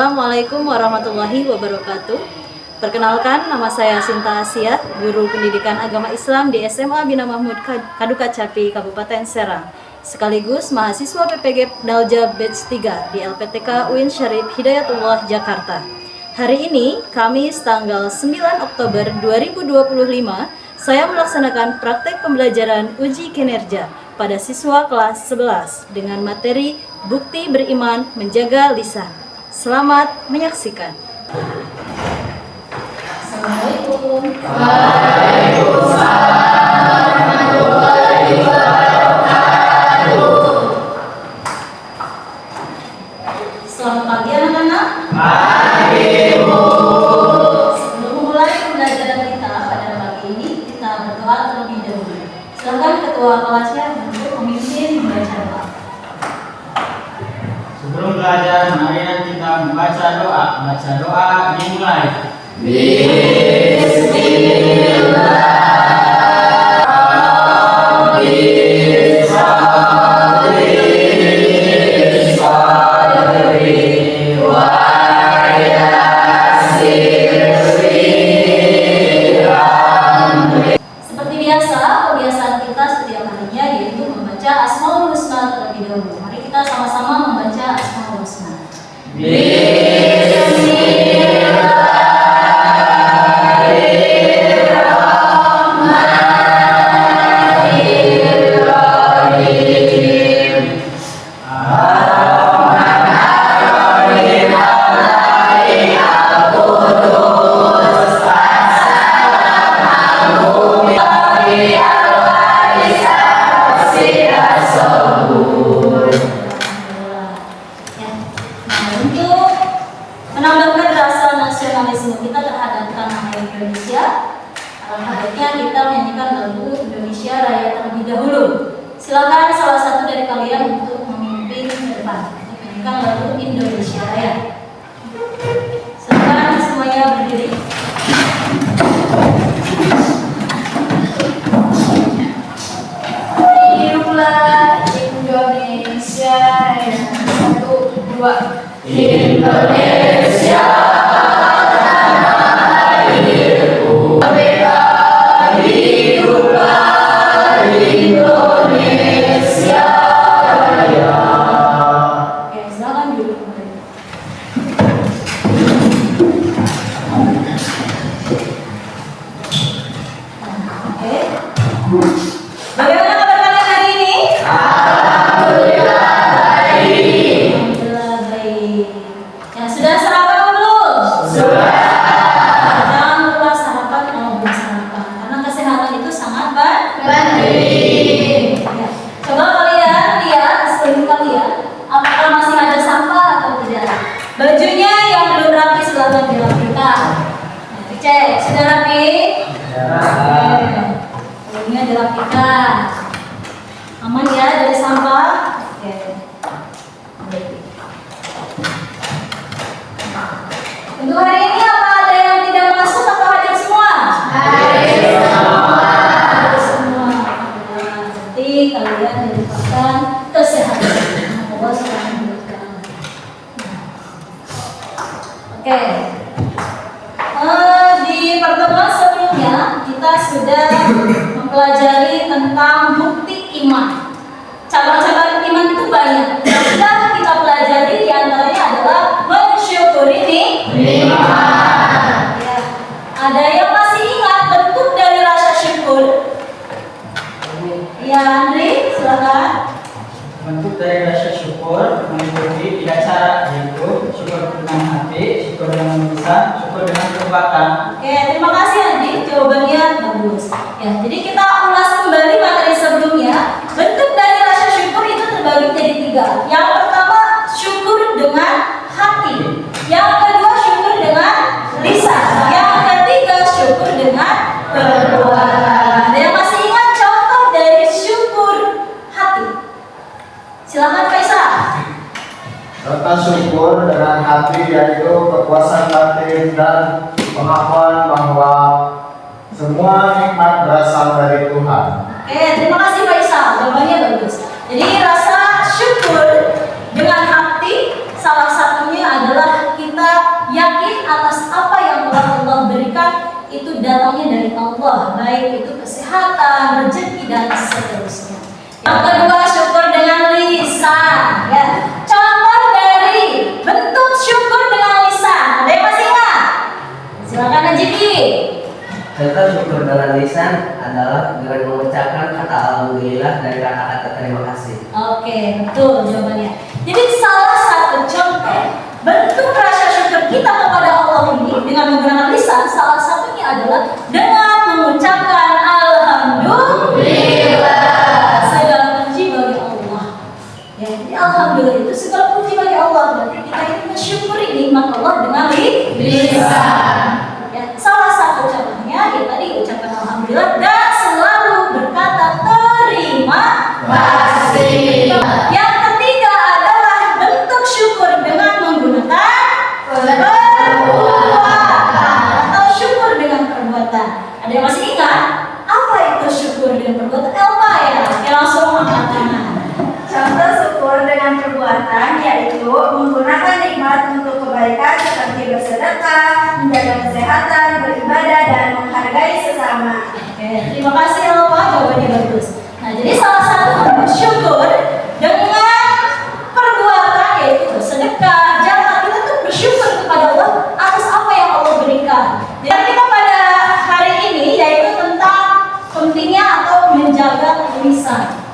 Assalamualaikum warahmatullahi wabarakatuh. Perkenalkan, nama saya Sinta Asia, Guru Pendidikan Agama Islam di SMA Bina Mahmud Kaduka Capi, Kabupaten Serang, sekaligus mahasiswa PPG Dalja Batch 3 di LPTK UIN Syarif Hidayatullah, Jakarta. Hari ini, Kamis tanggal 9 Oktober 2025, saya melaksanakan praktek pembelajaran uji kinerja pada siswa kelas 11 dengan materi Bukti Beriman Menjaga Lisan. Selamat menyaksikan. Assalamualaikum. Waalaikumsalam warahmatullahi wabarakatuh. Selamat pagi anak-anak. Pagi, Bu. Sebelum memulai pembelajaran kita pada pagi ini, kita berdoa terlebih dahulu. Silakan ketua kelasnya untuk memimpin membaca doa. Sebelum belajar, mari kita membaca doa. Baca doa dimulai. Seperti biasa, kebiasaan kita setiap harinya yaitu membaca Asmaul Husna terlebih dahulu. Mari kita sama-sama membaca Asmaul Husna. Untuk menambahkan rasa nasionalisme kita terhadap tanah air Indonesia, alhamdulillah kita menyanyikan lagu Indonesia Raya terlebih dahulu. Silakan salah satu dari kalian untuk memimpin ke depan untuk menyanyikan lagu Indonesia Raya. Silakan semuanya berdiri. Hiduplah Indonesia Raya. 1, 2. Indonesia tanah airku, merdeka, hiduplah Indonesia Raya. Oke, silakan duduk kembali. Oke. Bagaimana kabar kalian hari ini? Alhamdulillah baik. Alhamdulillah baik. Ya, sudah sarapan belum? Sudah. Jangan lupa sarapan kalau belum sarapan, karena kesehatan itu sangat Penting. ya. Coba kalian lihat sekeliling kalian, apakah masih ada sampah atau tidak? Bajunya yang belum rapi silakan dirapikan. Nah, dicek, sudah rapi? Bajunya dirapikan. Aman ya dari sampah? Oke. Untuk hari ini apa ada yang tidak masuk atau hadir semua? Hadir semua. Hadir semua. Berarti kalian dilimpahkan kesehatan. Allah Subhanahu wa Ta'ala. Oke. Di pertemuan sebelumnya kita sudah mempelajari tentang bukti iman. Cabang-cabang iman itu banyak. Yang sudah kita pelajari diantaranya adalah mensyukuri nikmat. Ya. Ada yang masih ingat bentuk dari rasa syukur? Ya, Andri, silakan. Bentuk dari rasa syukur meliputi 3 cara, yaitu syukur dengan hati, syukur dengan lisan, syukur dengan perbuatan. Oke, terima kasih Andi, jawabannya bagus. Ya, jadi kita ulas kembali materi sebelumnya. Bentuk dari rasa syukur itu terbagi jadi 3. Yang pertama syukur dengan hati. Yang kedua syukur dengan lisan. Yang ketiga syukur dengan perbuatan. Ada yang masih ingat contoh dari syukur hati? Silakan Faisal. Rasa syukur dengan hati yaitu kepuasan batin dan pengakuan bahwa semua nikmat berasal dari Tuhan. Oke, terima kasih Faisal, jawabannya bagus. Jadi rasa syukur dengan hati salah satunya adalah kita itu datangnya dari Allah, baik itu kesehatan, rezeki dan seterusnya. Yang kedua, syukur dengan lisan. Ya, contoh dari bentuk syukur dengan lisan. Ada yang masih ingat? Silakan Najib. Contoh syukur dengan lisan adalah dengan mengucapkan kata alhamdulillah dan kata-kata terima kasih. Oke, betul jawabannya. Jadi salah satu contoh bentuk rasa syukur kita kepada Allah ini dengan menggunakan lisan, salah satunya adalah dengan mengucapkan alhamdulillah. Segala puji bagi Allah. Ya, jadi alhamdulillah itu segala puji bagi Allah. Berarti kita ini mensyukuri nikmat Allah dengan lisan. Ya, salah satu contohnya ya tadi ucapan alhamdulillah dan selalu berkata terima kasih. Yang ketiga adalah bentuk syukur dengan menggunakan perbuatan atau syukur dengan perbuatan. Ada yang masih ingat apa itu syukur dengan perbuatan? Elma ya, langsung angkat tangan. Contoh syukur dengan perbuatan yaitu menggunakan nikmat untuk kebaikan seperti bersedekah, menjaga kesehatan, beribadah, dan menghargai sesama. Oke, terima kasih Elma, jawabannya bagus. Nah, jadi salah satu bentuk syukur dengan perbuatan yaitu bersedekah, jangan kita tuh bersyukur kepada Allah atas apa yang Allah berikan. Jadi kita pada hari ini yaitu tentang pentingnya atau menjaga lisan.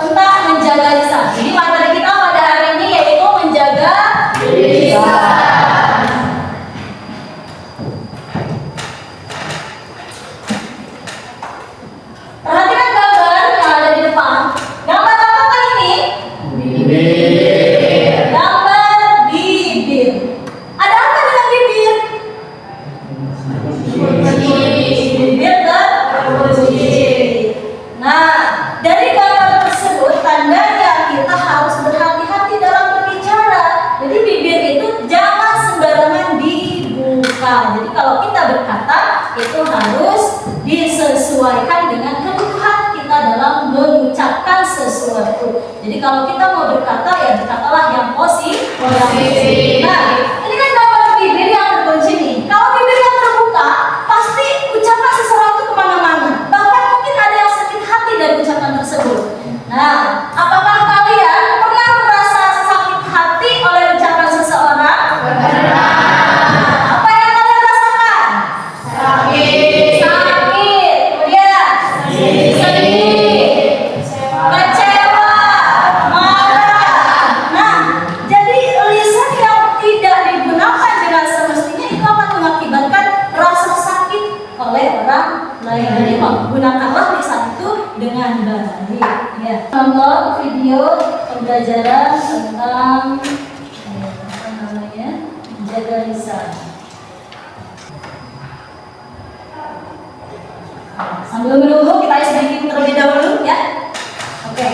Tentang menjaga lisan. Jadi materi kita pada hari ini yaitu menjaga lisan. Perhatikan gambar yang ada di depan. Gambar apakah ini? Bibir. Gambar bibir. Ada apa dengan bibir? Bibir terpuji. Nah, dari gambar tersebut tandanya kita harus berhati-hati dalam berbicara. Jadi bibir itu jangan sembarangan dibuka. Jadi kalau kita berkata itu harus disesuaikan dengan kebutuhan kita dalam mengucapkan sesuatu. Jadi kalau kita mau berkata ya berkatalah yang positif. Nah, ini kan gambar bibir yang terkunci nih. Kalau bibir yang terbuka, pasti ucapan sesuatu kemana-mana. Bahkan mungkin ada yang sakit hati dari ucapan tersebut. Nah, apakah kalian pernah merasa sakit hati oleh ucapan seseorang? Apa yang kalian rasakan? Sakit. Kemudian sedih. Kecewa. Marah. Nah, jadi lisan yang tidak digunakan dengan semestinya itu akan mengakibatkan rasa sakit oleh orang lain. Jadi menggunakanlah lisan itu dengan baik. Ya. Nonton video pembelajaran tentang apa namanya menjaga lisan. Sambil menunggu kita ice breaking terlebih dahulu ya. Oke,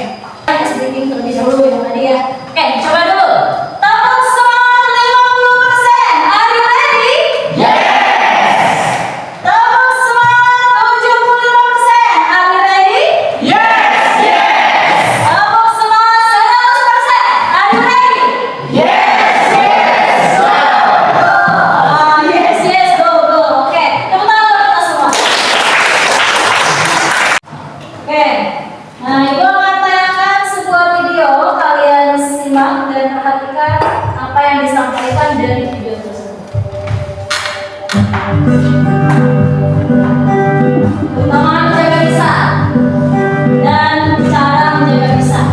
ice breaking terlebih dahulu yang tadi ya. Oke, coba dulu. Tepuk semangat 50%. Are you ready? Yes. Tepuk semangat 75%. Are you ready? Yes. Yes. Tepuk semangat 100%. Are you ready? Yes. Yes. Yes, yes, go, go. Oke, tepuk tangan buat kita semua. Oke, nah ibu akan tayangkan sebuah video. Kalian simak dan perhatikan apa yang disampaikan dari video tersebut. Terutama menjaga lisan dan cara menjaga lisan.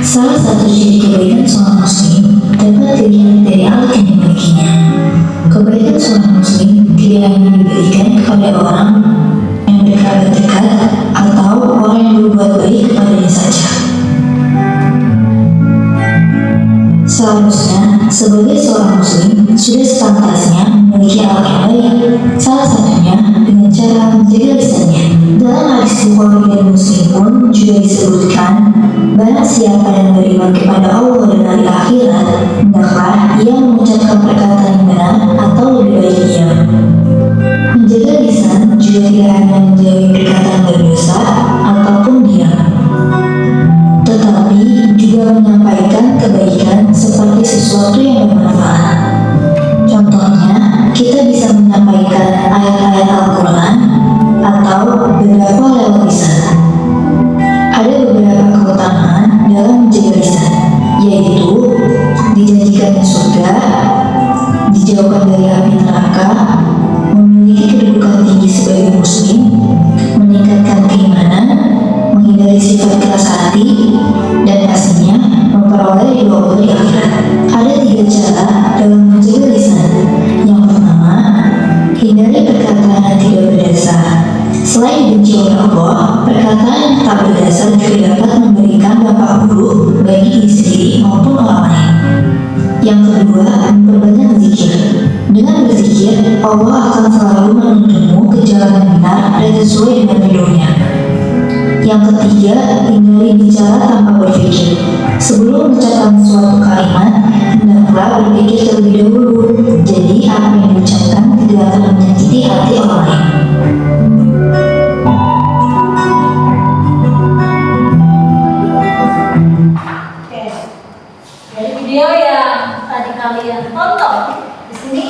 Salah satu ciri kebaikan seorang muslim dapat dilihat dari alat yang dimilikinya. Kebaikan seorang muslim tidak hanya diberikan kepada orang yang berkerabat dekat atau orang yang berbuat baik kepadanya saja. Seharusnya sebagai seorang muslim sudah sepantasnya memiliki alat yang baik, salah satunya dengan cara menjaga lisannya. Dalam hadis Bukhari dan Muslim pun juga disebutkan, barang siapa yang beriman kepada Allah dan hari akhirat, hendaklah ia mengucapkan perkataan yang benar atau lebih baik diam. Menjaga lisan juga tidak hanya menjauhi perkataan berdosa ataupun diam, sebagai muslim, meningkatkan keimanan, menghindari sifat keras hati, dan pastinya memperoleh ridho Allah di akhirat. Ada 3 cara dalam menjaga lisan. Yang pertama, hindari perkataan yang tidak berdasar. Selain dibenci oleh Allah, perkataan yang tak berdasar juga dapat memberikan dampak buruk bagi diri sendiri maupun orang lain. Yang kedua, memperbanyak zikir. Dengan berzikir, Allah akan selalu menuntunmu ke jalan yang benar dan sesuai dengan ridhonya. Yang ketiga, hindari bicara tanpa berpikir. Sebelum mengucapkan suatu kalimat, hendaklah berpikir terlebih dahulu. Jadi, apa yang diucapkan tidak akan menyakiti hati orang lain. Oke. Dari video yang tadi kalian tonton, di sini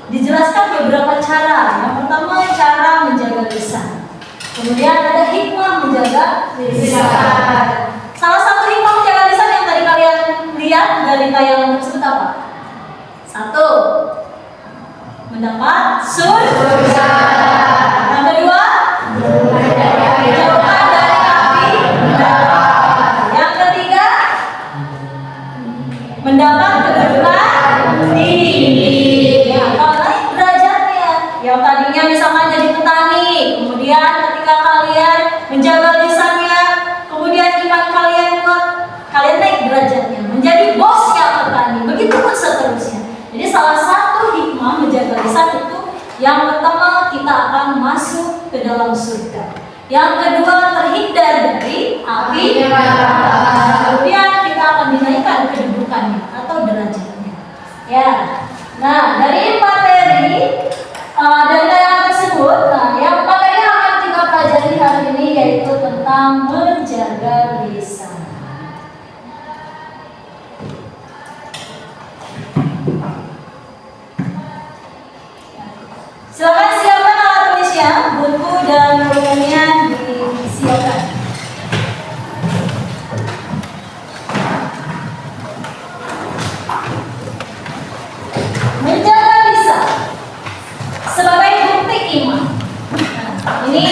dijelaskan beberapa cara. Yang pertama, cara menjaga lisan. Kemudian ada hikmah menjaga lisan. Salah satu hikmah menjaga lisan yang tadi kalian lihat dari tayangan tersebut apa? 1, mendapat surga. Yang kedua, menjauhkan dari api neraka. Yang ketiga, mendapat kedudukan tinggi. Ya, kalau naik derajatnya, yang tadinya misalkan jadi petani, kemudian ketika kalian menjaga lisannya, kemudian iman kalian kuat, kalian naik derajatnya menjadi bosnya petani. Begitu pun seterusnya. Jadi salah satu hikmah menjaga lisan itu, yang pertama kita akan masuk ke dalam surga. Yang kedua, terhindar dari api neraka. Kemudian kita akan dinaikkan kedudukannya atau derajatnya. Ya. Nah, dari materi dan tayangan tersebut, yang materi yang akan kita pelajari hari ini yaitu tentang menjaga lisan. Silakan siapkan alat tulisnya, buku dan pulpennya disiapkan. Menjaga lisan sebagai bukti iman. Nah, ini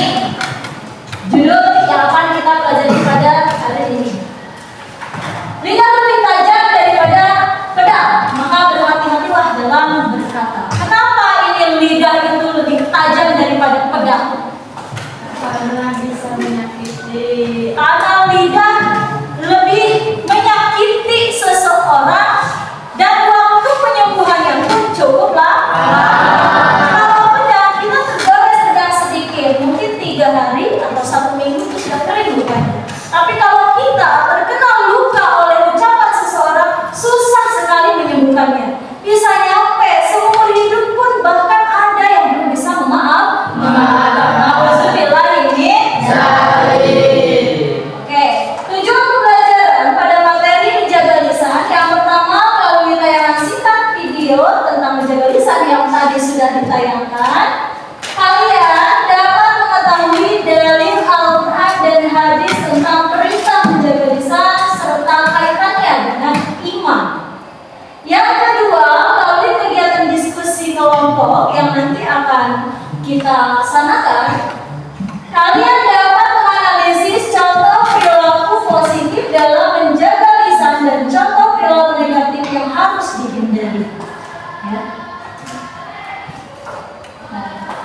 judul yang akan kita pelajari pada hari ini. Lidah lebih tajam daripada pedang, maka berhati-hatilah dalam berkata. Kenapa ini lidah itu lebih tajam daripada pedang? Karena bisa menyakiti. Karena lidah lebih menyakiti seseorang dan waktu penyembuhannya pun cukup lama. Kalau pedang kita tergores sedang sedikit, mungkin 3 hari atau 1 minggu itu sudah kering lukanya. Tapi kalau kita terkena luka oleh ucapan seseorang, susah sekali menyembuhkannya. Bisa nyampe seumur hidup pun, bahkan ada yang belum bisa memaafkan. Alhamdulillah ini. Oke, tujuan pembelajaran pada materi menjaga lisan. Yang pertama, melalui tayangan singkat video tentang menjaga lisan yang tadi sudah ditayangkan, kalian dapat mengetahui dalil Al-Quran dan hadis tentang perintah menjaga lisan serta kaitannya dengan iman. Yang kedua, melalui kegiatan diskusi kelompok yang nanti akan kita laksanakan, kalian dapat menganalisis contoh perilaku positif dalam menjaga lisan dan contoh perilaku negatif yang harus dihindari. Ya. Nah,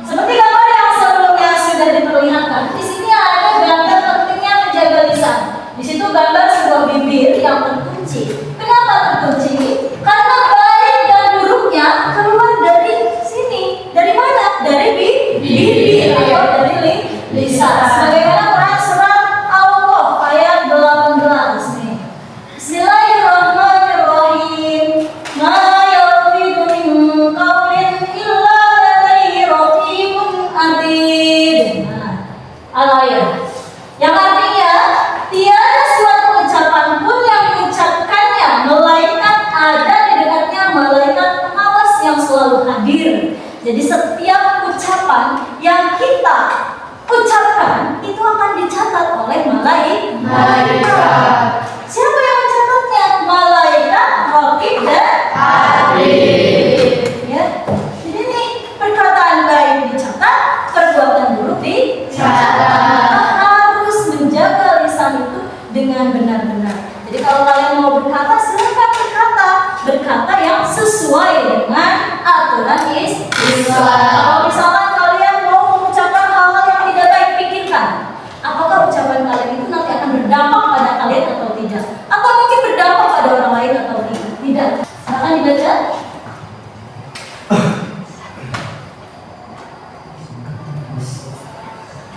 seperti gambar yang sebelumnya sudah diperlihatkan, di sini ada gambar pentingnya menjaga lisan. Di situ gambar sebuah bibir yang terkunci. Kenapa terkunci? Karena baik dan buruknya keluar dari sini. Dari mana? Dari bibir atau dari lisan. Sebagaimana Quran surat Al-Qaf ayat 18 nih. Bismillahirrahmanirrahim. Ma yalfidu min qawlin illa ladayhi raqibun atid. Al-ayat. Yang artinya tiada suatu ucapan pun yang mengucapkannya melainkan ada di dekatnya malaikat pengawas yang selalu hadir. Jadi setiap ucapan yang kita ucapkan itu akan dicatat oleh malaikat. Siapa yang mencatatnya? Malaikat, raqib dan atid. Ya. Jadi nih perkataan baik dicatat, dicatat. Harus menjaga lisan itu dengan benar-benar. Jadi kalau kalian mau berkata, silakan berkata yang sesuai dengan aturan Islam. Kalau misalkan kalian mau mengucapkan hal-hal yang tidak baik, pikirkan apakah ucapan kalian itu nanti akan berdampak pada kalian atau tidak, atau mungkin berdampak pada orang lain atau tidak. Silakan dibaca.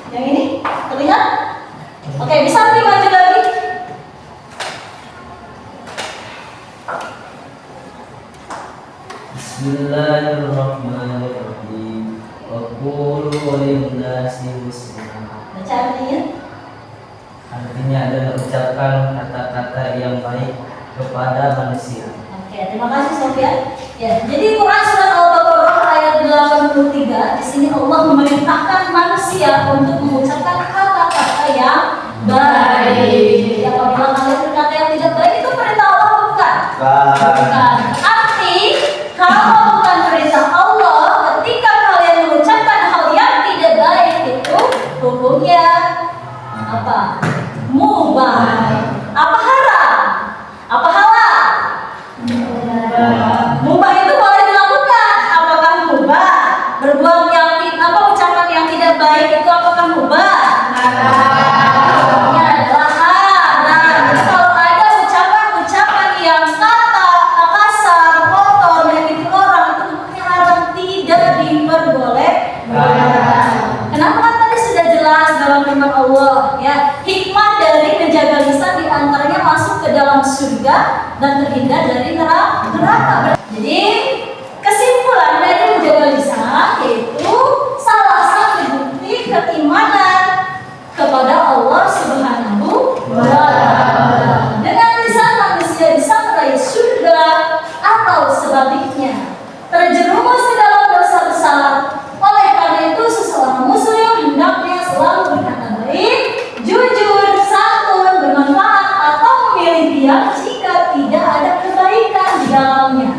Yang ini terlihat? Oke, bisa lebih maju lagi. Bismillahirrahmanirrahim. Wa qulu lin-nasi husna. Baca artinya. Artinya adalah ucapkan kata-kata yang baik kepada manusia. Oke, terima kasih Sofia. Ya, jadi Quran surat Al-Baqarah ayat 83 di sini Allah memerintahkan manusia untuk mengucapkan kata-kata yang baik. Ya, apabila kalian berkata yang tidak baik itu perintah Allah bukan? Bukan. Arti kalau bukan perintah Allah, ketika kalian mengucapkan hal yang tidak baik itu hukumnya apa? Mubah. Apa haram? Apa halal? Mubah itu boleh dilakukan. Apakah mubah? Berbuat yang ucapan yang tidak baik itu apakah mubah? Hukumnya adalah haram. Jadi kalau ada ucapan yang kasar, kotor, menyakiti orang, itu hukumnya haram, tidak diperbolehkan. Kenapa? Kan tadi sudah jelas dalam firman Allah, ya, hikmah dari menjaga lisan diantaranya masuk ke dalam surga dan terhindar dari neraka. Jadi kesimpulan dari menjaga lisan yaitu salah satu bukti keimanan kepada Allah Subhanahu wa Ta'ala. Dengan lisan manusia bisa meraih surga atau sebaliknya terjerumus ke dalam dosa besar. Oleh karena itu seseorang muslim hendaknya selalu berkata baik, jujur, santun, bermanfaat atau memilih diam jika tidak ada kebaikan di dalamnya.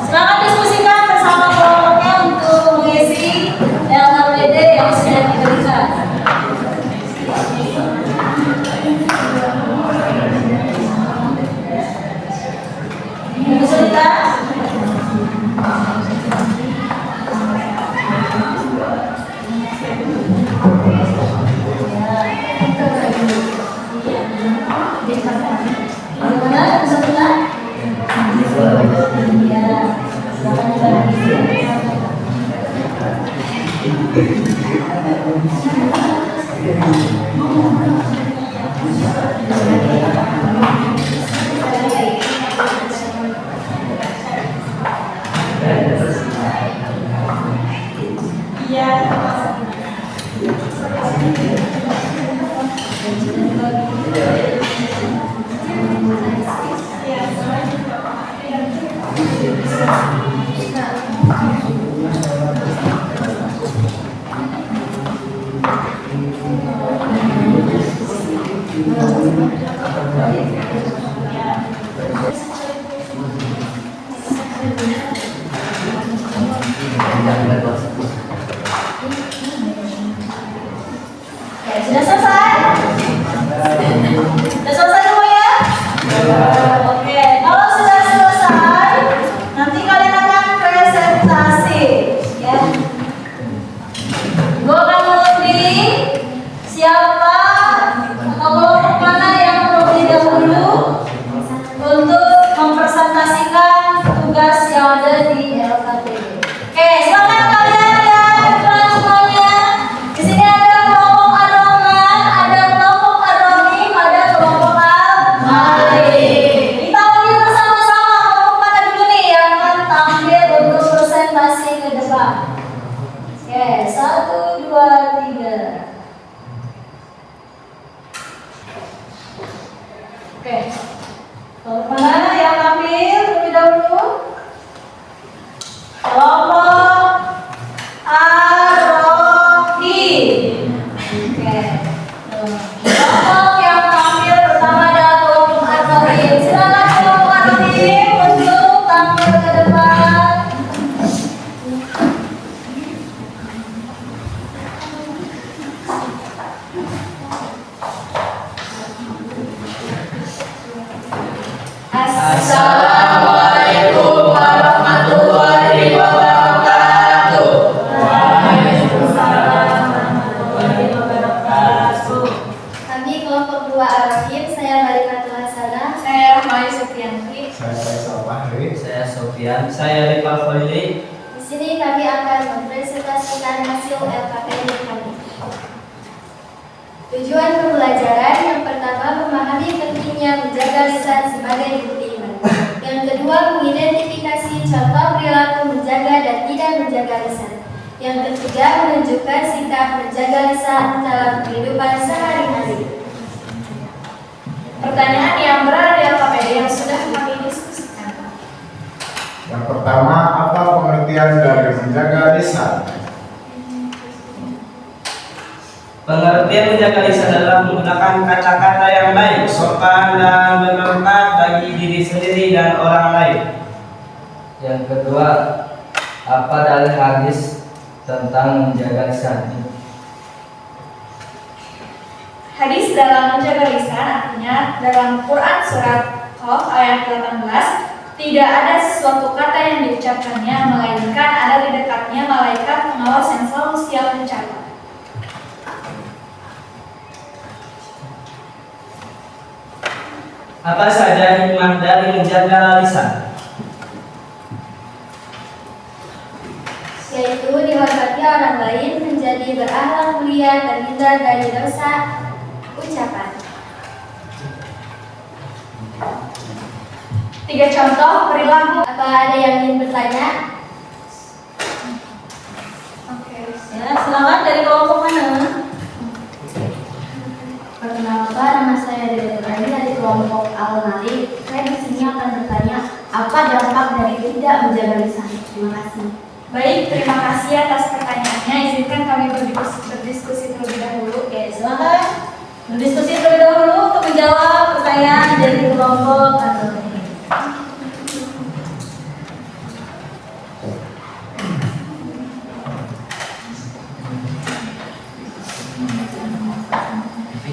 Silakan diskusikan bersama kelompoknya untuk mengisi LHPD yang sudah diberikan. Kesulitan? Bagaimana kesulitan? Ya, silakan dibantu. Sudah selesai? Sudah selesai semuanya? Oke, kalau sudah selesai, nanti kalian akan presentasi, ya. Gue akan mengundi siapa atau kelompok mana yang terlebih dahulu untuk mempresentasikan tugas yang ada di LKPD. Oke, silakan kalian lihat pelan semuanya. Di sini ada kelompok adongan, ada kelompok adonim, ada kelompok al-malik. Kita undi bersama-sama kelompok mana dulu nih yang akan tampil untuk presentasi ke depan. Oke, 1, 2, 3. Oke, kelompok mana yang tampil terlebih dahulu? Kelompok Ar-Rahim. Oke. Kelompok yang tampil pertama adalah kelompok Ar-Rahim. Silakan kelompok Ar-Rahim untuk tampil ke depan. Assalamualaikum warahmatullahi wabarakatuh. Kami kelompok 2 Ar-Rahim, saya Marikatul Hasanah. Saya Rahmani Supriyanti. Saya Faisal Fahri. Saya Sofian. Saya Rifal Khalili. Di sini kami akan mempresentasikan hasil LKPD kami. Tujuan pembelajaran yang pertama memahami pentingnya menjaga lisan sebagai bukti iman. Yang kedua mengidentifikasi contoh perilaku menjaga dan tidak menjaga lisan. Yang ketiga menunjukkan sikap menjaga lisan dalam kehidupan sehari-hari. Pertanyaan yang berada di LKPD yang sudah kami diskusikan. Yang pertama, apa pengertian dari menjaga lisan? Pengertian menjaga lisan adalah menggunakan kata-kata yang baik, sopan dan bermanfaat bagi diri sendiri dan orang lain. Yang kedua, apa dalil hadis tentang menjaga lisan? Hadis dalam menjaga lisan artinya dalam Quran surat Qaf ayat 18 tidak ada sesuatu kata yang diucapkannya melainkan ada di dekatnya malaikat pengawas yang selalu siap mencatat. Apa saja hikmah dari menjaga lisan? Yaitu dihormati orang lain, menjadi berakhlak mulia, terhindar dari dosa ucapan. 3 contoh perilaku. Apa ada yang ingin bertanya? Oke. Ya, silakan dari kelompok mana? Perkenalkan, nama saya Dede Rani dari kelompok Al-Malik. Saya di sini akan bertanya, apa dampak dari tidak menjaga lisan? Terima kasih. Baik, terima kasih atas pertanyaannya. Izinkan kami berdiskusi terlebih dahulu. Oke, silakan berdiskusi terlebih dahulu untuk menjawab pertanyaan pertanyaan dari kelompok atau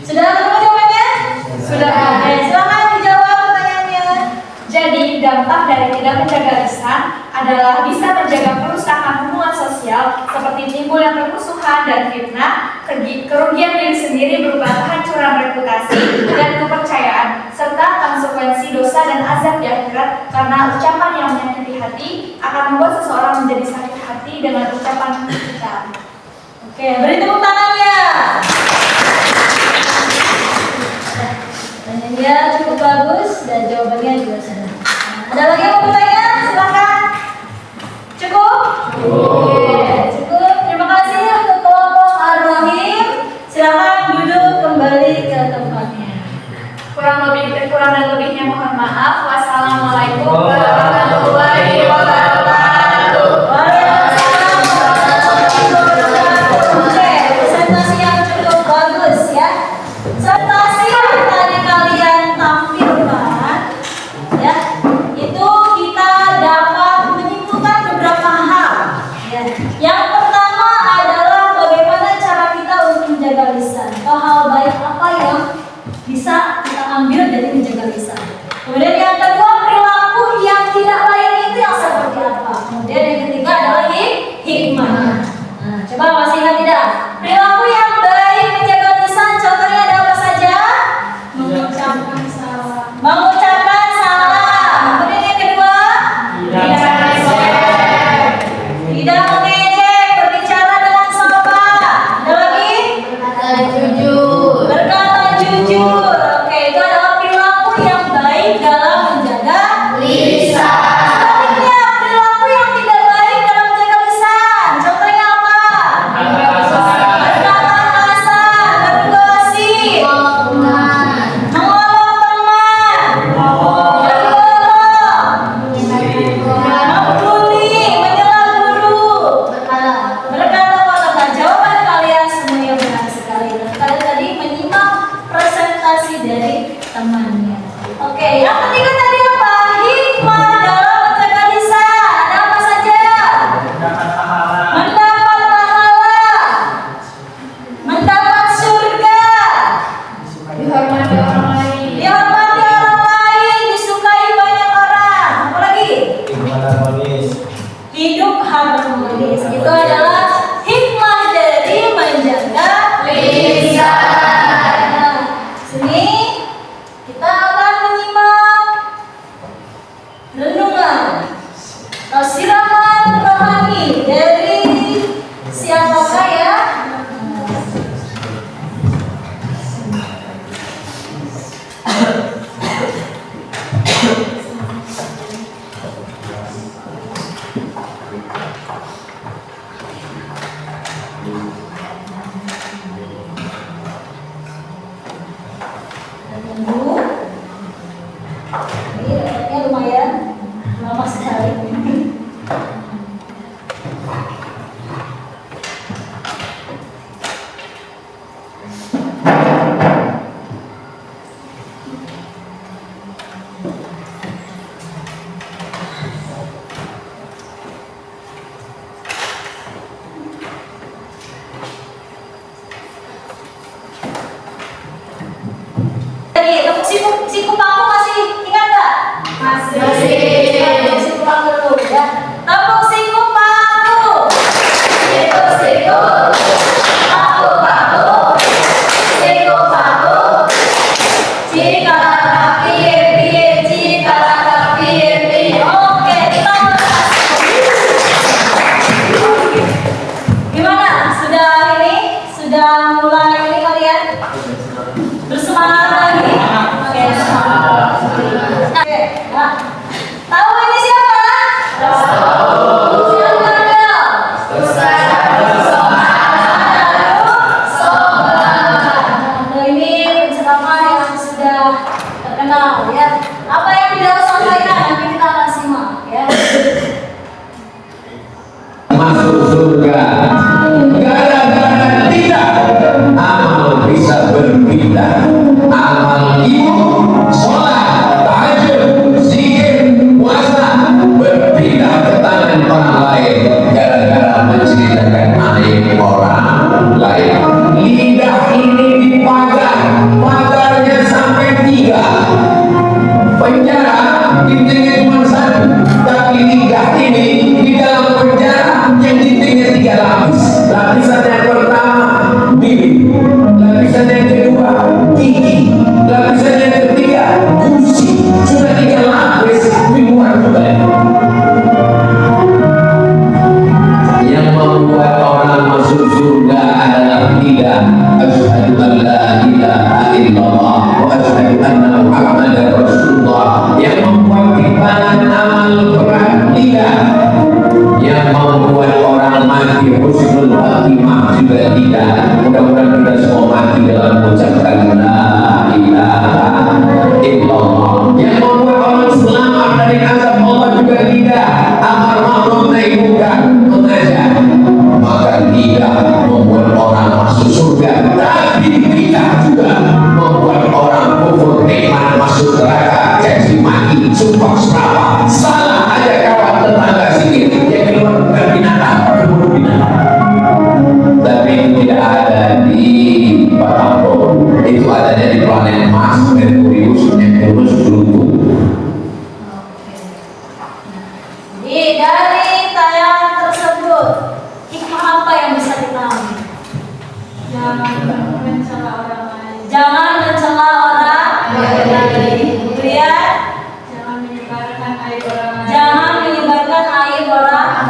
sudah ketemu jawabannya? Sudah. Oke, silakan dijawab pertanyaannya. Jadi, dampak dari tidak menjaga lisan adalah bisa menjaga kerusakan hubungan sosial seperti timbulnya permusuhan dan fitnah, kerugian diri sendiri berupa kehancuran reputasi dan kepercayaan, serta konsekuensi dosa dan azab di akhirat karena ucapan yang menyakiti hati akan membuat seseorang menjadi sakit hati dengan ucapan kita. Oke, beri tepuk tangannya. Pertanyaannya cukup bagus dan jawabannya juga sudah. Ada lagi yang mau bertanya? Silakan. Cukup? Oke, cukup. Terima kasih untuk kelompok Ar-Rahim. Silakan duduk kembali ke tempatnya. Kurang dan lebihnya mohon maaf. Wassalamualaikum warahmatullahi wabarakatuh. Waalaikumsalam warahmatullahi wabarakatuh. Oke, presentasi yang cukup bagus ya. Presentasi yang tadi kalian tampilkan ya, itu kita dapat menyimpulkan beberapa hal ya. Yang pertama adalah bagaimana cara kita untuk menjaga lisan, atau hal baik apa yang bisa kita ambil dari menjaga lisan. Kemudian yang kedua, perilaku yang tidak baik itu yang seperti apa. Kemudian yang ketiga adalah hikmah. Nah, coba masih ingat tidak? Perilaku yang baik menjaga lisan, contohnya ada apa saja? Mengucapkan salah. Mengucapkan salah. Kemudian yang kedua, tidak mengejek, berbicara dengan sopan. Ada lagi? Berkata jujur. Oke, itu adalah perilaku yang baik dalam menjaga lisan. Sebaliknya, perilaku yang tidak baik dalam menjaga lisan. Contohnya apa? Berkata kasar, bergosip, mengolok teman, membuli, menyela guru, berkata kata. Jawaban kalian semuanya benar sekali. Dan kalian tadi menyimak presentasi dari temannya. Oke, yang ketiga tadi apa? Hikmah dalam menjaga lisan. Ada apa saja? Mendapat pahala. Mendapat pahala, mendapat surga, Dihormati orang lain. dihormati orang lain, disukai banyak orang. Apa lagi? Hidup harmonis. Itu adalah hikmah dari menjaga lisan. Nah, sini kita akan menyimak renungan atau siraman rohani dari siapakah ya? Tunggu. Ini dapatnya lumayan lama sekali. Jadi, si kupangku masih ingat nggak? Masih. Tepuk si kupang dulu ya. Tepuk si kupangku. Siku. Paku. Siku. Jika piye. Oke, kita mulai. Gimana? Sudah mulai ini kalian? Bersemangat lagi? Oke, semangat. Oke, nah. Tahu ini siapa? Siapa dia? Nah, ini penceramah yang sudah terkenal ya. Apa yang beliau sampaikan nanti kita akan simak ya. Masuk surga gara-gara tidak amal bisa berpindah, amal ibu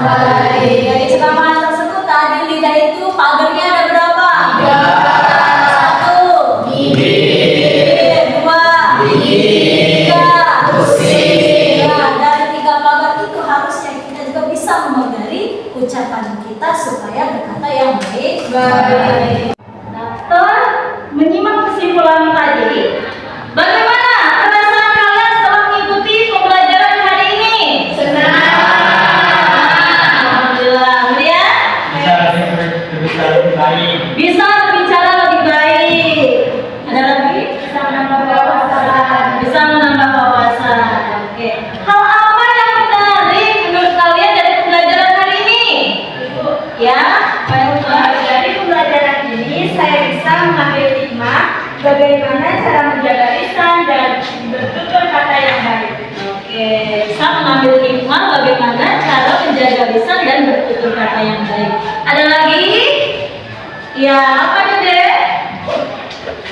Dari ceramah tersebut tadi lidah itu pagarnya ada berapa? 1, 2, 3. Nah, dari 3 pagar itu harusnya kita juga bisa memagari ucapan kita supaya berkata yang baik. Nah, setelah menyimak kesimpulan tadi, bagaimana perasaan kalian setelah mengikuti pembelajaran hari ini? Senang. Alhamdulillah, ya. Bisa lebih baik. Bisa berbicara lebih baik. Ada lagi? Bisa menambah wawasan. Bisa menambah wawasan. Oke. Hal apa yang menarik menurut kalian dari pembelajaran hari ini? Ya, Dari pembelajaran ini saya bisa mengambil hikmah bagaimana cara menjaga lisan dan bertutur kata yang baik. Oke, bisa mengambil hikmah bagaimana cara menjaga lisan dan bertutur kata yang baik. Ada lagi? Ya, apa Dede?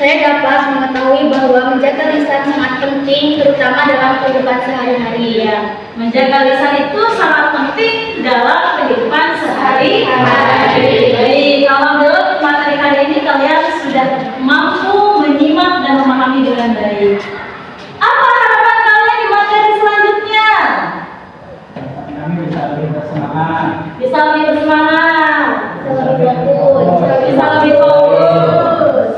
Saya dapat mengetahui bahwa menjaga lisan sangat penting terutama dalam kehidupan sehari-hari. Iya, menjaga lisan itu sangat penting dalam kehidupan sehari-hari. Baik, alhamdulillah materi hari ini kalian sudah mampu menyimak dan memahami dengan baik. Apa harapan kalian di materi selanjutnya? Kami bisa lebih bersemangat. Bisa lebih bersemangat, Bisa lebih fokus, bisa lebih fokus,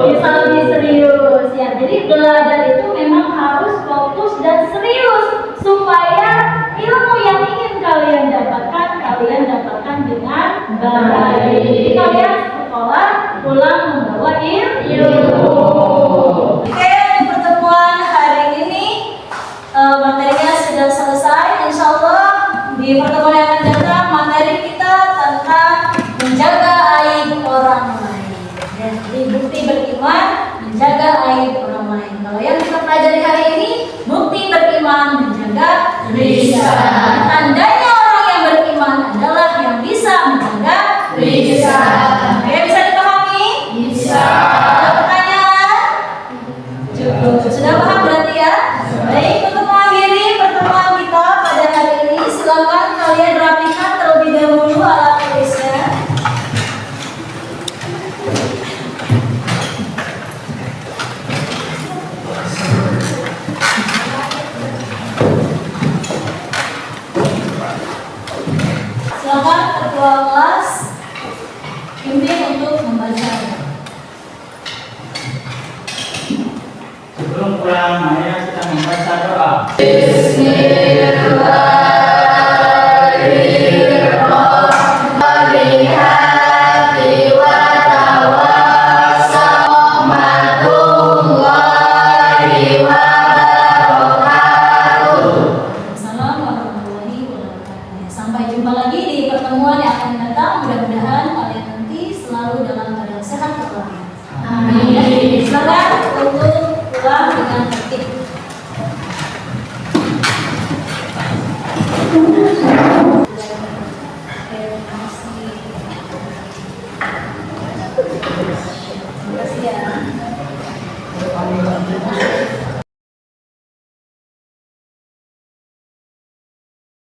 bisa lebih serius ya. Jadi belajar itu memang harus fokus dan serius supaya ilmu yang ingin kalian dapatkan dengan baik. Jadi kalian sekolah pulang membawa ilmu. Oke, untuk pertemuan hari ini materinya sudah selesai. Insya Allah di pertemuan yang akan datang materi kita tentang menjaga aib orang lain. Ya, jadi bukti beriman menjaga aib orang lain. Kalau yang kita pelajari hari ini bukti beriman menjaga lisan. Tandanya orang yang beriman adalah yang bisa menjaga lisan. Oke, bisa dipahami? Bisa. Ada pertanyaan? Cukup. Sudah paham berarti ya? Baik, untuk mengakhiri pertemuan kita pada hari ini, silakan kalian rapikan terlebih dahulu alat tulisnya. Silakan ketua kelas pimpin untuk membaca. Sebelum pulang, mari kita membaca doa. Assalamualaikum warahmatullahi wabarakatuh. Sampai jumpa lagi di pertemuan yang akan datang. Mudah-mudahan kalian nanti selalu dalam keadaan sehat walafiat. Amin. Silakan untuk pulang dengan tertib.